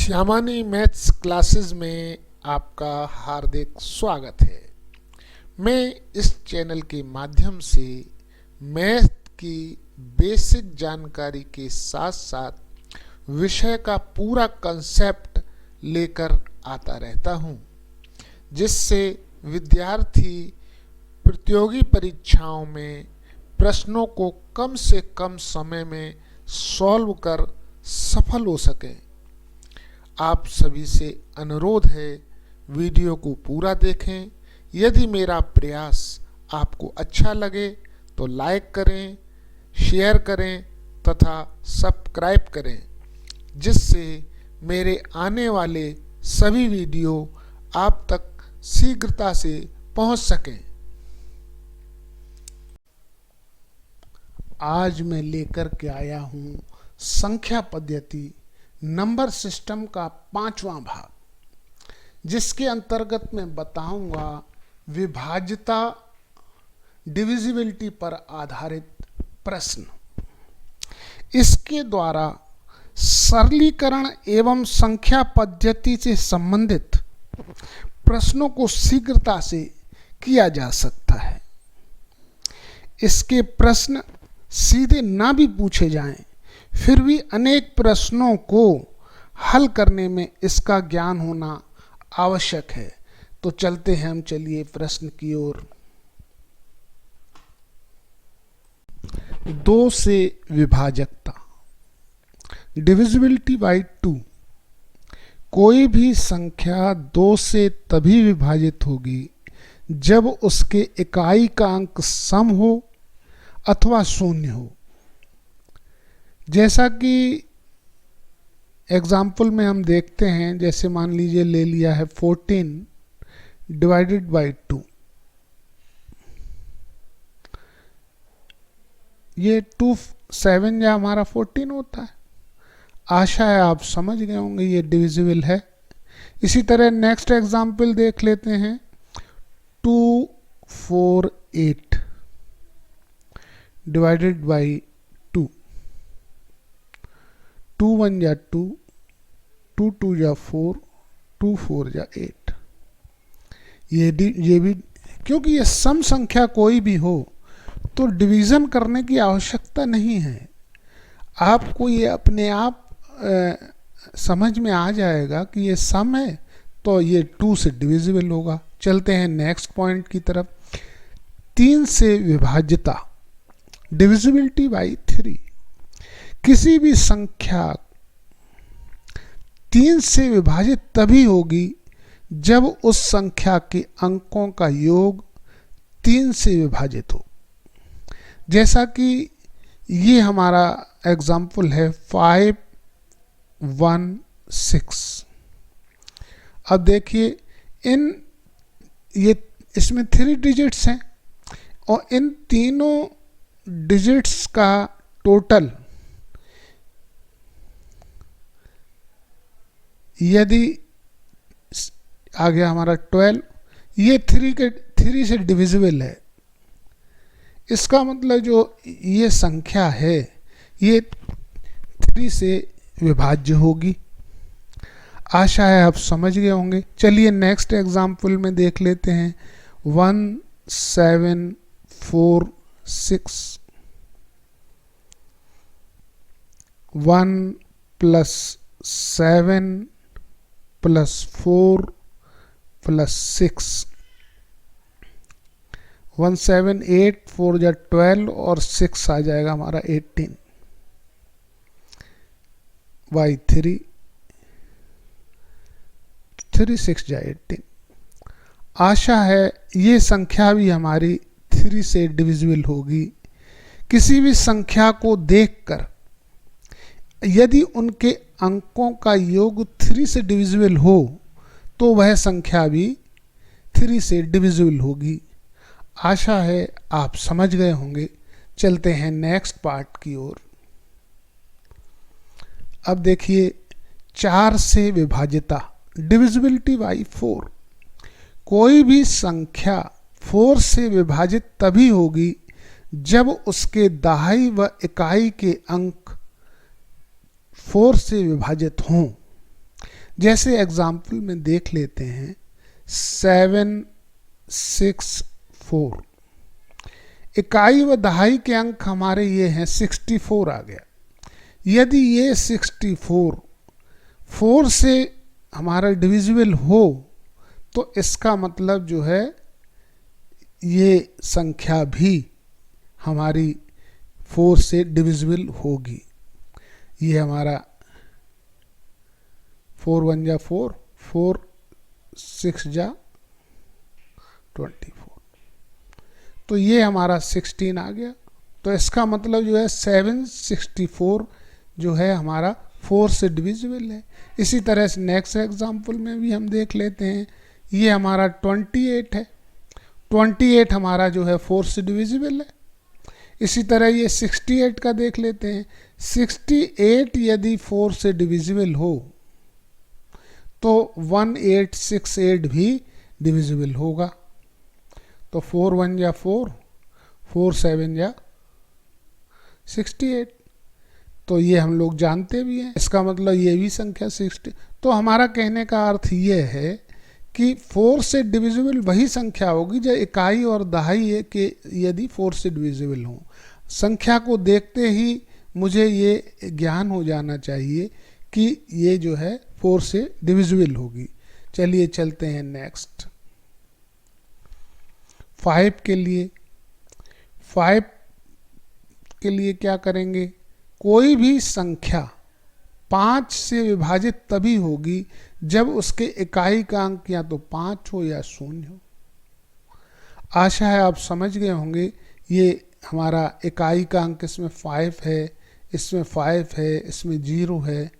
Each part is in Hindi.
श्यामानी मैथ्स क्लासेस में आपका हार्दिक स्वागत है। मैं इस चैनल के माध्यम से मैथ की बेसिक जानकारी के साथ साथ विषय का पूरा कंसेप्ट लेकर आता रहता हूं, जिससे विद्यार्थी प्रतियोगी परीक्षाओं में प्रश्नों को कम से कम समय में सॉल्व कर सफल हो सकें। आप सभी से अनुरोध है, वीडियो को पूरा देखें। यदि मेरा प्रयास आपको अच्छा लगे तो लाइक करें, शेयर करें तथा सब्सक्राइब करें, जिससे मेरे आने वाले सभी वीडियो आप तक शीघ्रता से पहुंच सकें। आज मैं लेकर के आया हूं संख्या पद्धति नंबर सिस्टम का 5वां भाग, जिसके अंतर्गत मैं बताऊंगा विभाज्यता डिविजिबिलिटी पर आधारित प्रश्न। इसके द्वारा सरलीकरण एवं संख्या पद्धति से संबंधित प्रश्नों को शीघ्रता से किया जा सकता है। इसके प्रश्न सीधे ना भी पूछे जाएं, फिर भी अनेक प्रश्नों को हल करने में इसका ज्ञान होना आवश्यक है। तो चलते हैं हम, चलिए प्रश्न की ओर। 2 से विभाजकता, डिविजिबिलिटी बाय 2। कोई भी संख्या 2 से तभी विभाजित होगी जब उसके इकाई का अंक सम हो अथवा शून्य हो। जैसा कि एग्जाम्पल में हम देखते हैं, जैसे मान लीजिए ले लिया है 14 डिवाइडेड बाय 2। ये 2 7 या हमारा 14 होता है। आशा है आप समझ गए होंगे ये डिविजिबल है। इसी तरह नेक्स्ट एग्जाम्पल देख लेते हैं, 2 4 8 डिवाइडेड बाय 2। 2 1 या 2, 2 2 या 4, 2 4 या 8। ये भी क्योंकि ये सम संख्या कोई भी हो तो डिवीजन करने की आवश्यकता नहीं है। आपको ये अपने आप समझ में आ जाएगा कि ये सम है तो ये 2 से डिविजिबल होगा। चलते हैं नेक्स्ट पॉइंट की तरफ। 3 से विभाज्यता, डिविजिबिलिटी बाय 3। किसी भी संख्या 3 से विभाजित तभी होगी जब उस संख्या के अंकों का योग 3 से विभाजित हो। जैसा कि ये हमारा एग्जाम्पल है 5 1 6। अब देखिए इसमें 3 डिजिट्स हैं और इन तीनों डिजिट्स का टोटल यदि आ गया हमारा 12, ये 3 से डिविजिबल है। इसका मतलब जो ये संख्या है ये 3 से विभाज्य होगी। आशा है आप समझ गए होंगे। चलिए नेक्स्ट एग्जाम्पल में देख लेते हैं, 1 7 4 6। 1 + 7 + 4 + 6। 1 7 8, 4 या 12 और 6 आ जाएगा हमारा 18 बाई 3। 3 6 या 18। आशा है ये संख्या भी हमारी 3 से डिविजिबल होगी। किसी भी संख्या को देखकर यदि उनके अंकों का योग 3 से डिविजिबल हो तो वह संख्या भी 3 से डिविजिबल होगी। आशा है आप समझ गए होंगे। चलते हैं नेक्स्ट पार्ट की ओर। अब देखिए 4 से विभाज्यता, डिविजिबिलिटी बाय 4। कोई भी संख्या 4 से विभाजित तभी होगी जब उसके दहाई व इकाई के अंक 4 से विभाजित हों। जैसे एग्जाम्पल में देख लेते हैं 764, इकाई व दहाई के अंक हमारे ये हैं 64 आ गया। यदि ये 64 4 से हमारा डिविजिबल हो तो इसका मतलब जो है ये संख्या भी हमारी 4 से डिविजिबल होगी। ये हमारा 4 1 जा 4, 4 6 जा 24, तो ये हमारा 16 आ गया। तो इसका मतलब जो है 764 जो है हमारा 4 से डिविजिबल है। इसी तरह से नेक्स्ट एग्जांपल में भी हम देख लेते हैं, ये हमारा 28 है, 28 हमारा जो है 4 से डिविजिबल है। इसी तरह ये 68 का देख लेते हैं, 68 यदि 4 से डिविजिबल हो तो 1868 भी डिविजिबल होगा। तो 4 1 जा 4, 4 7 जा 68, तो ये हम लोग जानते भी हैं। इसका मतलब ये भी संख्या 60। तो हमारा कहने का अर्थ ये है कि 4 से डिविजिबल वही संख्या होगी जो इकाई और दहाई है कि यदि 4 से डिविजिबल हो। संख्या को देखते ही मुझे ये ज्ञान हो जाना चाहिए कि ये जो है 4 से डिविजिबल होगी। चलिए चलते हैं नेक्स्ट 5 के लिए। 5 के लिए क्या करेंगे, कोई भी संख्या 5 से विभाजित तभी होगी जब उसके इकाई का अंक या तो 5 हो या 0 हो। आशा है आप समझ गए होंगे। ये हमारा इकाई का अंक इसमें 5 है, इसमें 5 है, इसमें 0 है।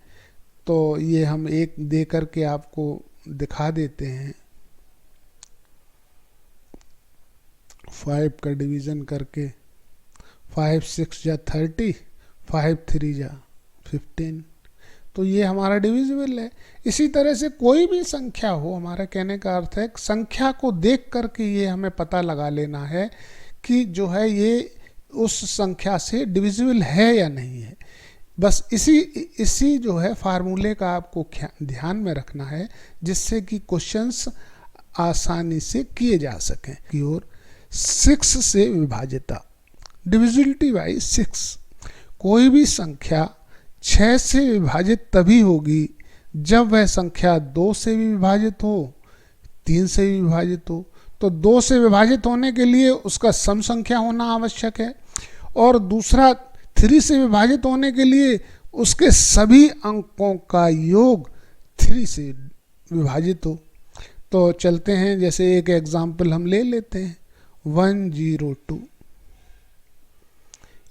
तो ये हम एक दे करके आपको दिखा देते हैं। 5 का डिवीज़न करके 5 6 जा 30, 5 3 जा 15, तो ये हमारा डिविजिबल है। इसी तरह से कोई भी संख्या हो, हमारा कहने का अर्थ है संख्या को देख करके ये हमें पता लगा लेना है कि जो है ये उस संख्या से डिविजिबल है या नहीं है। बस इसी जो है फार्मूले का आपको ध्यान में रखना है, जिससे कि क्वेश्चंस आसानी से किए जा सकें। की ओर 6 से विभाजिता, डिविजिबिलिटी बाई 6। कोई भी संख्या 6 से विभाजित तभी होगी जब वह संख्या 2 से भी विभाजित हो, 3 से भी विभाजित हो। तो 2 से विभाजित होने के लिए उसका सम संख्या होना आवश्यक है, और दूसरा 3 से विभाजित होने के लिए उसके सभी अंकों का योग 3 से विभाजित हो। तो चलते हैं, जैसे एक एग्जाम्पल हम ले लेते हैं 102,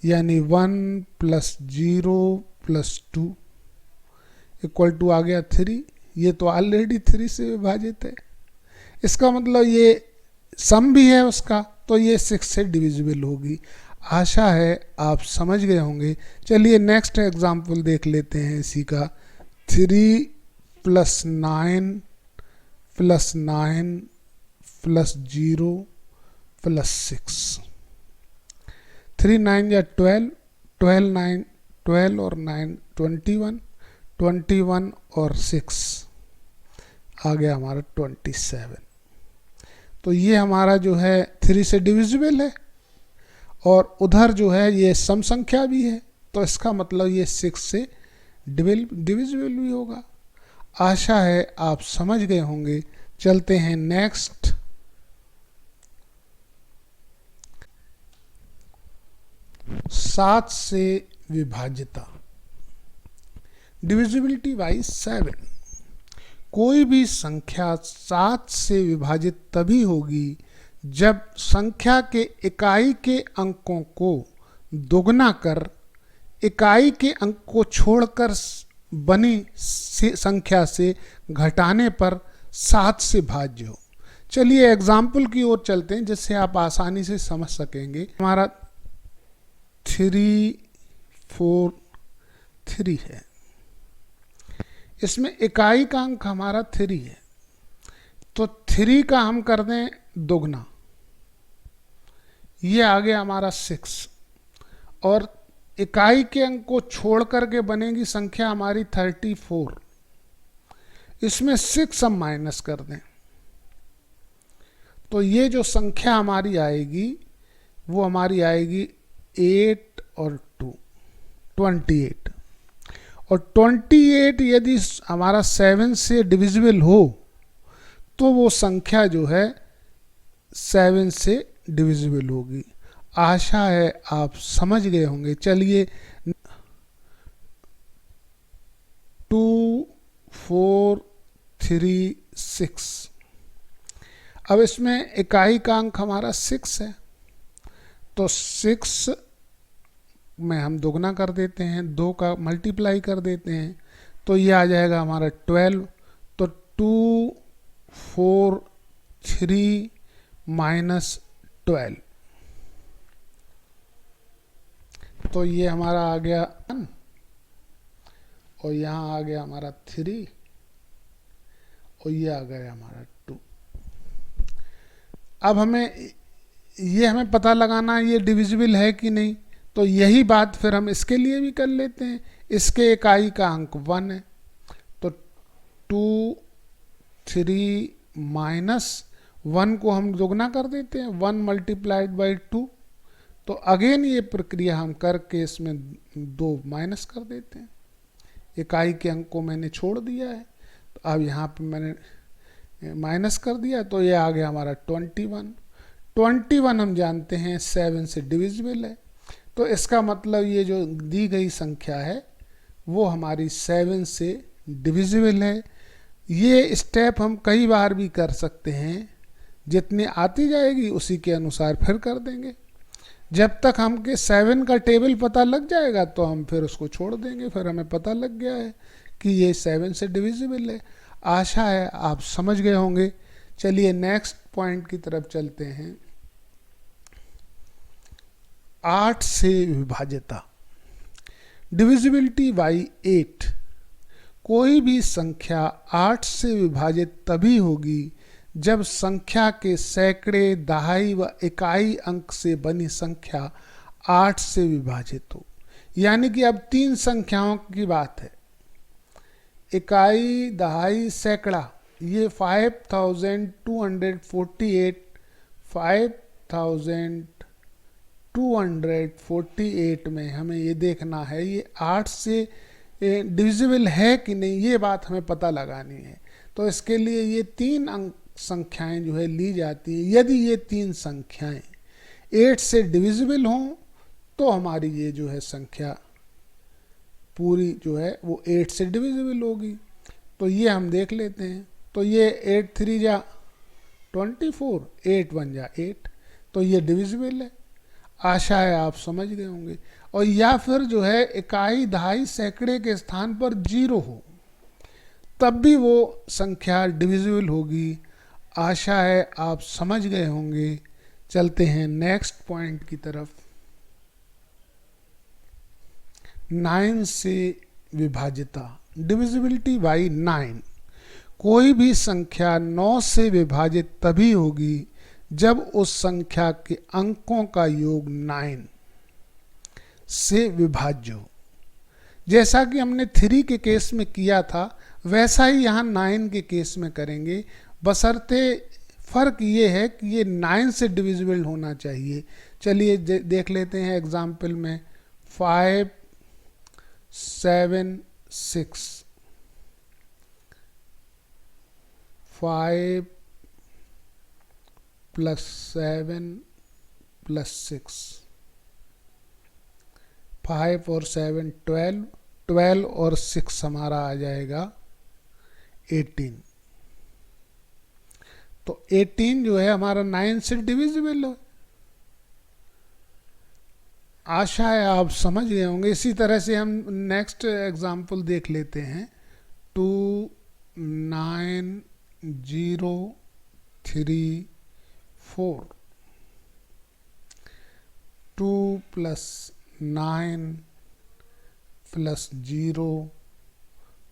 यानी 1 + 0 + 2 इक्वल टू आ गया 3। ये तो ऑलरेडी 3 से विभाजित है, इसका मतलब ये सम भी है उसका, तो ये 6 से डिविजिबल होगी। आशा है आप समझ गए होंगे। चलिए नेक्स्ट एग्जाम्पल देख लेते हैं इसी का। 3 + 9 + 9 + 0 + 6, 3 9 या 12, 12 9 12 और 9 21, 21 और 6 आ गया हमारा 27। तो ये हमारा जो है 3 से डिविजिबल है, और उधर जो है ये सम संख्या भी है, तो इसका मतलब ये 6 से डिविजिबल भी होगा। आशा है आप समझ गए होंगे। चलते हैं नेक्स्ट 7 से विभाजिता, डिविजिबिलिटी बाई 7। कोई भी संख्या 7 से विभाजित तभी होगी जब संख्या के इकाई के अंकों को दोगुना कर इकाई के अंक को छोड़कर बनी संख्या से घटाने पर 7 से भाज्य हो। चलिए एग्जाम्पल की ओर चलते हैं, जिससे आप आसानी से समझ सकेंगे। हमारा 3 4 3 है, इसमें इकाई का अंक हमारा 3 है, तो 3 का हम कर दें दोगुना, ये आ गया हमारा 6, और इकाई के अंक को छोड़ करके बनेगी संख्या हमारी 34। इसमें 6 हम माइनस कर दें तो ये जो संख्या हमारी आएगी वो हमारी आएगी 8 और 2 28। और 28 यदि हमारा 7 से डिविजिबल हो तो वो संख्या जो है 7 से डिविजिबल होगी। आशा है आप समझ गए होंगे। चलिए 2 4 3 6, अब इसमें इकाई का अंक हमारा 6 है तो 6 में हम दोगुना कर देते हैं, 2 का मल्टीप्लाई कर देते हैं तो ये आ जाएगा हमारा 12। तो 2 4 3 माइनस 12, तो ये हमारा आ गया 1 और यहाँ आ गया हमारा 3 और ये आ गया हमारा 2। अब हमें पता लगाना है ये डिविजिबल है कि नहीं, तो यही बात फिर हम इसके लिए भी कर लेते हैं। इसके इकाई का अंक 1 है तो 2 3 माइनस 1 को हम दोगुना कर देते हैं, 1 मल्टीप्लाइड बाई 2। तो अगेन ये प्रक्रिया हम करके इसमें 2 माइनस कर देते हैं। इकाई के अंक को मैंने छोड़ दिया है तो अब यहाँ पे मैंने माइनस कर दिया तो ये आ गया हमारा 21 हम जानते हैं 7 से डिविजिबल है। तो इसका मतलब ये जो दी गई संख्या है वो हमारी 7 से डिविजिबल है। ये स्टेप हम कई बार भी कर सकते हैं, जितनी आती जाएगी उसी के अनुसार फिर कर देंगे। जब तक हमके 7 का टेबल पता लग जाएगा तो हम फिर उसको छोड़ देंगे, फिर हमें पता लग गया है कि ये 7 से डिविजिबल है। आशा है आप समझ गए होंगे। चलिए नेक्स्ट पॉइंट की तरफ चलते हैं। 8 से विभाज्यता, डिविजिबिलिटी बाई 8। कोई भी संख्या 8 से विभाजित तभी होगी जब संख्या के सैकड़े, दहाई व इकाई अंक से बनी संख्या 8 से विभाजित हो। यानी कि अब 3 संख्याओं की बात है, इकाई, दहाई, सैकड़ा। ये 5248 में हमें ये देखना है ये 8 से डिविजिबल है कि नहीं, ये बात हमें पता लगानी है। तो इसके लिए ये 3 अंक संख्याएं जो है ली जाती है। यदि ये 3 संख्याएं 8 से डिविजिबल हों तो हमारी ये जो है संख्या पूरी जो है वो 8 से डिविजिबल होगी। तो ये हम देख लेते हैं। तो ये 8 3 जा 24, 8 1 जा 8, तो ये डिविजिबल है। आशा है आप समझ गए होंगे। और या फिर जो है इकाई, दहाई, सैकड़े के स्थान पर 0 हो तब भी वो संख्या डिविजिबल होगी। आशा है आप समझ गए होंगे। चलते हैं नेक्स्ट पॉइंट की तरफ। 9 से विभाज्यता, डिविजिबिलिटी बाई 9। कोई भी संख्या 9 से विभाजित तभी होगी जब उस संख्या के अंकों का योग 9 से विभाज्य हो। जैसा कि हमने 3 के केस में किया था वैसा ही यहाँ 9 के केस में करेंगे, बशर्ते फर्क ये है कि ये 9 से डिविजिबल होना चाहिए। चलिए देख लेते हैं एग्जाम्पल में। 5 7 6, 5 + 7 + 6, 5 और 7 12, 12 और 6 हमारा आ जाएगा 18। तो 18 जो है हमारा 9 से डिविजिबल है। आशा है आप समझ गए होंगे। इसी तरह से हम नेक्स्ट एग्जाम्पल देख लेते हैं। 2 9 0 3 4, 2 + 9 + 0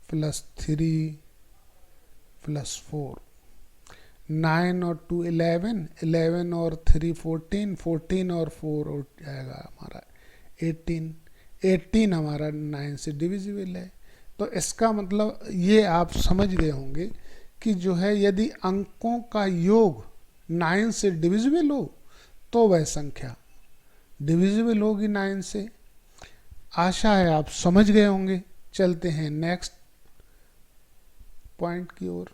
+ 3 + 4, 9 और 2 11, 11 और 3 14, 14 और 4 हो जाएगा हमारा 18। 18 हमारा 9 से डिविजिबल है। तो इसका मतलब ये आप समझ गए होंगे कि जो है यदि अंकों का योग 9 से डिविजिबल हो तो वह संख्या डिविजिबल होगी 9 से। आशा है आप समझ गए होंगे। चलते हैं नेक्स्ट पॉइंट की ओर।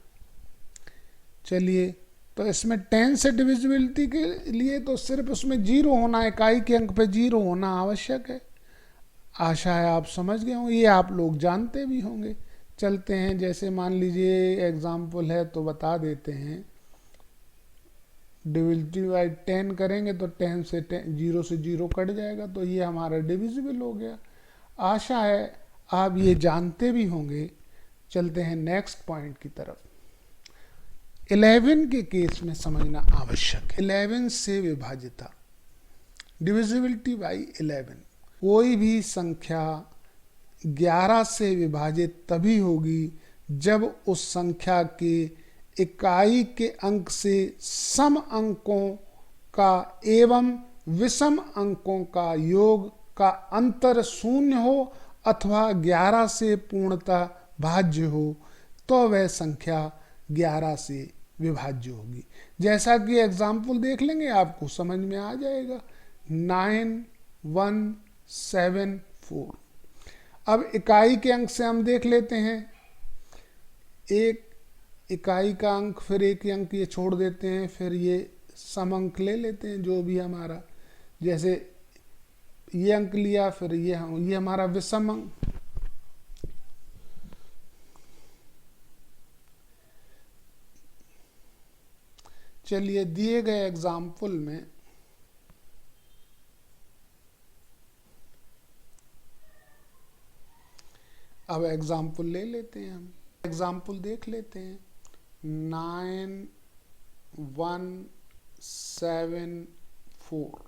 चलिए, तो इसमें 10 से डिविजिबिलिटी के लिए तो सिर्फ उसमें जीरो होना, इकाई के अंक पे जीरो होना आवश्यक है। आशा है आप समझ गए होंगे, ये आप लोग जानते भी होंगे। चलते हैं, जैसे मान लीजिए एग्जाम्पल है तो बता देते हैं। डिविजिबिलिटी बाई 10 करेंगे तो 10 से 0 से 0 कट जाएगा, तो ये हमारा डिविजिबल हो गया। आशा है आप ये जानते भी होंगे। चलते हैं नेक्स्ट पॉइंट की तरफ। 11 के केस में समझना आवश्यक है। 11 से विभाजिता, डिविजिबिलिटी बाई 11। कोई भी संख्या 11 से विभाजित तभी होगी जब उस संख्या के इकाई के अंक से सम अंकों का एवं विषम अंकों का योग का अंतर शून्य हो अथवा 11 से पूर्णतः भाज्य हो, तो वह संख्या 11 से विभाज्य होगी। जैसा कि एग्जाम्पल देख लेंगे आपको समझ में आ जाएगा। 9174। अब इकाई के अंक से हम देख लेते हैं। एक इकाई का अंक, फिर एक अंक ये छोड़ देते हैं, फिर ये सम अंक ले लेते हैं जो भी हमारा, जैसे ये अंक लिया, फिर ये हमारा विषम अंक। चलिए, दिए गए एग्जाम्पल में अब एग्जाम्पल ले लेते हैं। हम एग्जाम्पल देख लेते हैं। 9174।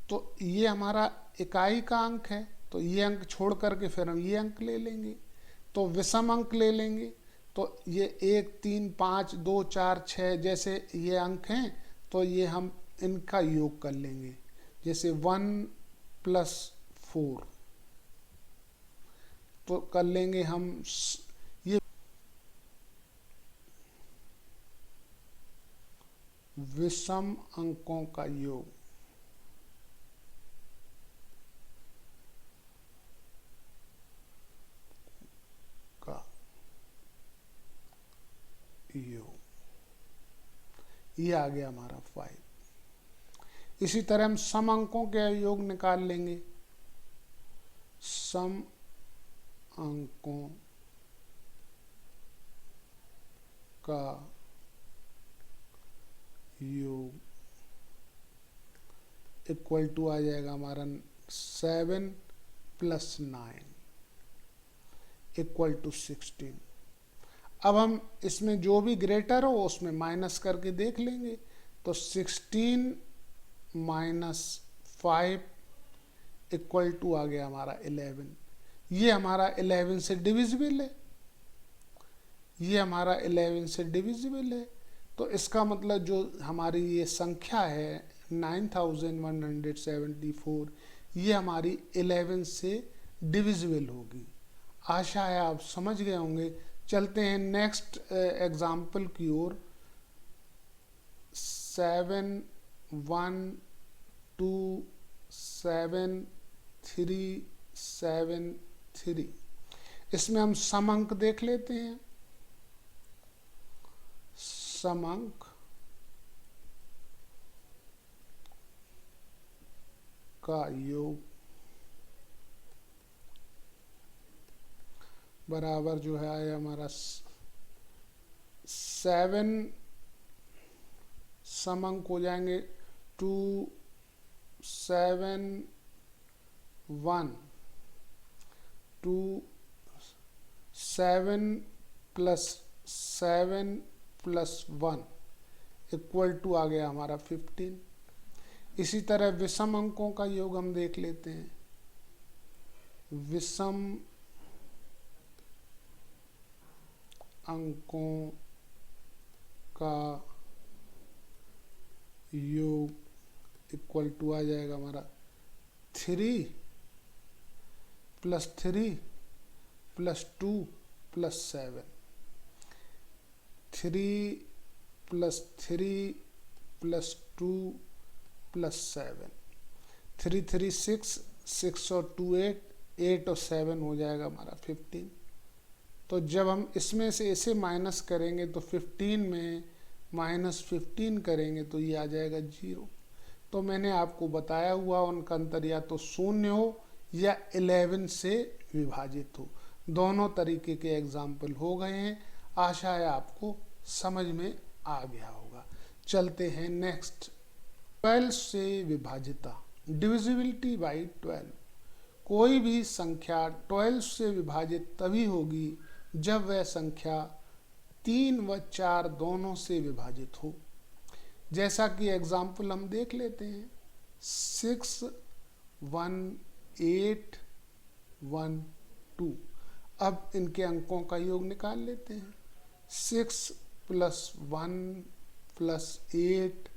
तो ये हमारा इकाई का अंक है, तो ये अंक छोड़ करके फिर हम ये अंक ले लेंगे, तो विषम अंक ले लेंगे। तो ये 1 3 5 2 4 6 जैसे ये अंक हैं, तो ये हम इनका योग कर लेंगे। जैसे 1 + 4 तो कर लेंगे हम ये विषम अंकों का योग का योग, ये आ गया हमारा 5। इसी तरह हम सम अंकों के योग निकाल लेंगे। सम अंकों का योग इक्वल टू आ जाएगा हमारा 7 + 9 = 16। अब हम इसमें जो भी ग्रेटर हो उसमें माइनस करके देख लेंगे। तो 16 - 5 = आ गया हमारा 11। ये हमारा 11 से डिविजिबल है। ये हमारा 11 से डिविजिबल है। तो इसका मतलब जो हमारी ये संख्या है 9174, ये हमारी 11 से डिविजिबल होगी। आशा है आप समझ गए होंगे। चलते हैं नेक्स्ट एग्जाम्पल की ओर। 712773। इसमें हम सम अंक देख लेते हैं। सम अंक का योग बराबर जो है हमारा 7 सम अंक हो जाएंगे 2 7 1 2 7 + 7 + 1 = आ गया हमारा 15। इसी तरह विषम अंकों का योग हम देख लेते हैं। विषम अंकों का योग = आ जाएगा हमारा 3 + 3 +2 +7, 3 +3 +2 +7, 3 3 6, 6 और 2 8, 8 और 7 हो जाएगा हमारा 15। तो जब हम इसमें से इसे माइनस करेंगे तो 15 में -15 करेंगे तो ये आ जाएगा 0। तो मैंने आपको बताया हुआ उनका अंतर या तो 0 हो या 11 से विभाजित हो। दोनों तरीके के एग्जाम्पल हो गए हैं। आशा है आपको समझ में आ गया होगा। चलते हैं नेक्स्ट। 12 से विभाजिता, डिविजिबिलिटी बाई 12। कोई भी संख्या 12 से विभाजित तभी होगी जब वह संख्या 3 व 4 दोनों से विभाजित हो। जैसा कि एग्जाम्पल हम देख लेते हैं, 6 1 8 1 2। अब इनके अंकों का योग निकाल लेते हैं। 6 + 1 + 8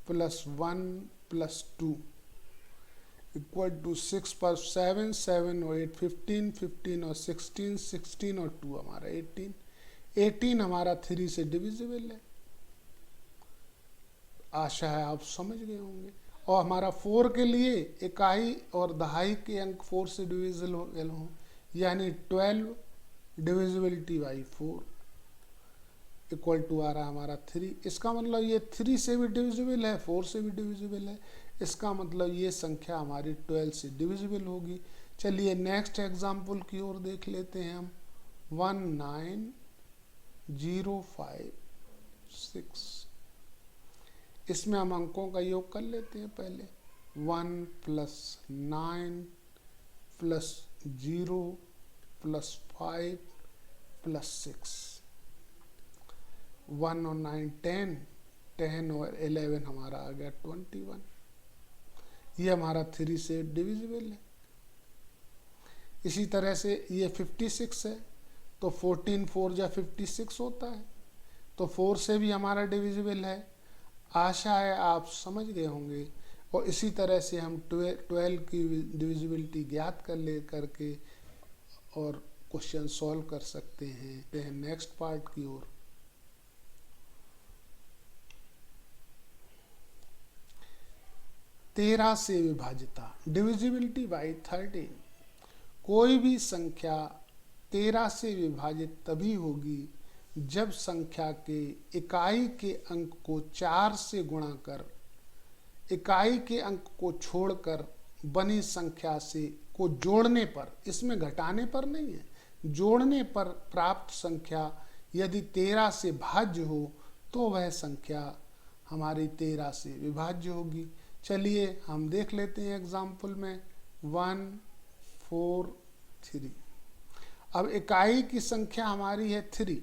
+ 1 + 2 = 6 पर 7 7 और 8 15 15 और 16 16 और 2 हमारा 18 18 हमारा 3 से डिविजिबल है। आशा है आप समझ गए होंगे। और हमारा 4 के लिए इकाई और दहाई के अंक 4 से डिविजिबल हो, यानी 12 डिविजिबिलिटी बाई 4 = आ रहा हमारा 3। इसका मतलब ये 3 से भी डिविजिबल है, 4 से भी डिविजिबल है। इसका मतलब ये संख्या हमारी 12 से डिविजिबल होगी। चलिए नेक्स्ट एग्जाम्पल की ओर देख लेते हैं हम। 19056। इसमें हम अंकों का योग कर लेते हैं पहले। 1 + 9 + 0 + 5 + 6। 1 और 9 10, 10 और 11 हमारा आ गया 21। ये हमारा 3 से डिविजिबल है। इसी तरह से ये 56 है, तो 14 4 या 56 होता है, तो 4 से भी हमारा डिविजिबल है। आशा है आप समझ गए होंगे। और इसी तरह से हम 12 की डिविजिबिलिटी ज्ञात करके और क्वेश्चन सॉल्व कर सकते हैं। नेक्स्ट पार्ट की ओर। तेरह से विभाजिता, डिविजिबिलिटी बाई 13। कोई भी संख्या 13 से विभाजित तभी होगी जब संख्या के इकाई के अंक को 4 से गुणा कर इकाई के अंक को छोड़कर बनी संख्या से को जोड़ने पर, इसमें घटाने पर नहीं है, जोड़ने पर प्राप्त संख्या यदि 13 से भाज्य हो तो वह संख्या हमारी 13 से विभाज्य होगी। चलिए हम देख लेते हैं एग्जाम्पल में। 1 4 3। अब इकाई की संख्या हमारी है 3,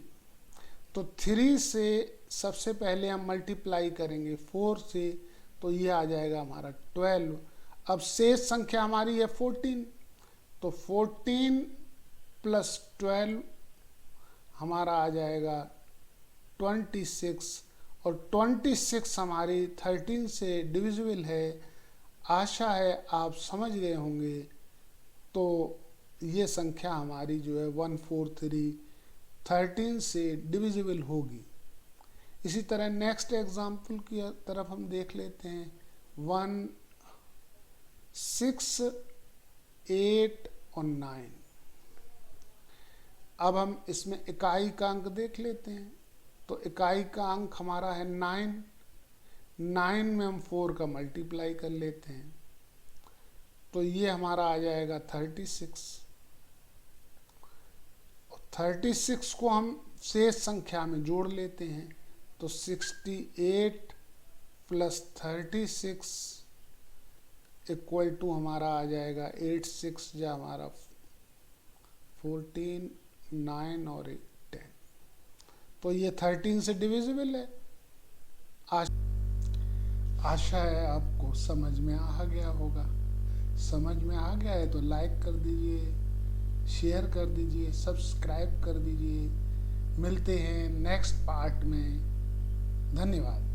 तो 3 से सबसे पहले हम मल्टीप्लाई करेंगे 4 से, तो ये आ जाएगा हमारा 12। अब शेष संख्या हमारी है 14, तो 14 + 12 हमारा आ जाएगा 26, और 26 हमारी 13 से डिविजिबल है। आशा है आप समझ गए होंगे। तो ये संख्या हमारी जो है 143 13 से डिविजिबल होगी। इसी तरह नेक्स्ट एग्जाम्पल की तरफ हम देख लेते हैं। 1 6 8 और 9। अब हम इसमें इकाई का अंक देख लेते हैं। तो इकाई का अंक हमारा है 9। 9 में हम 4 का मल्टीप्लाई कर लेते हैं, तो ये हमारा आ जाएगा 36। 36 को हम शेष संख्या में जोड़ लेते हैं, तो 68 + 36 = हमारा आ जाएगा 86 या हमारा 14 9 और 8 10। तो ये 13 से डिविजिबल है। आशा है आपको समझ में आ गया होगा। समझ में आ गया है तो लाइक कर दीजिए, शेयर कर दीजिए, सब्सक्राइब कर दीजिए। मिलते हैं नेक्स्ट पार्ट में। धन्यवाद।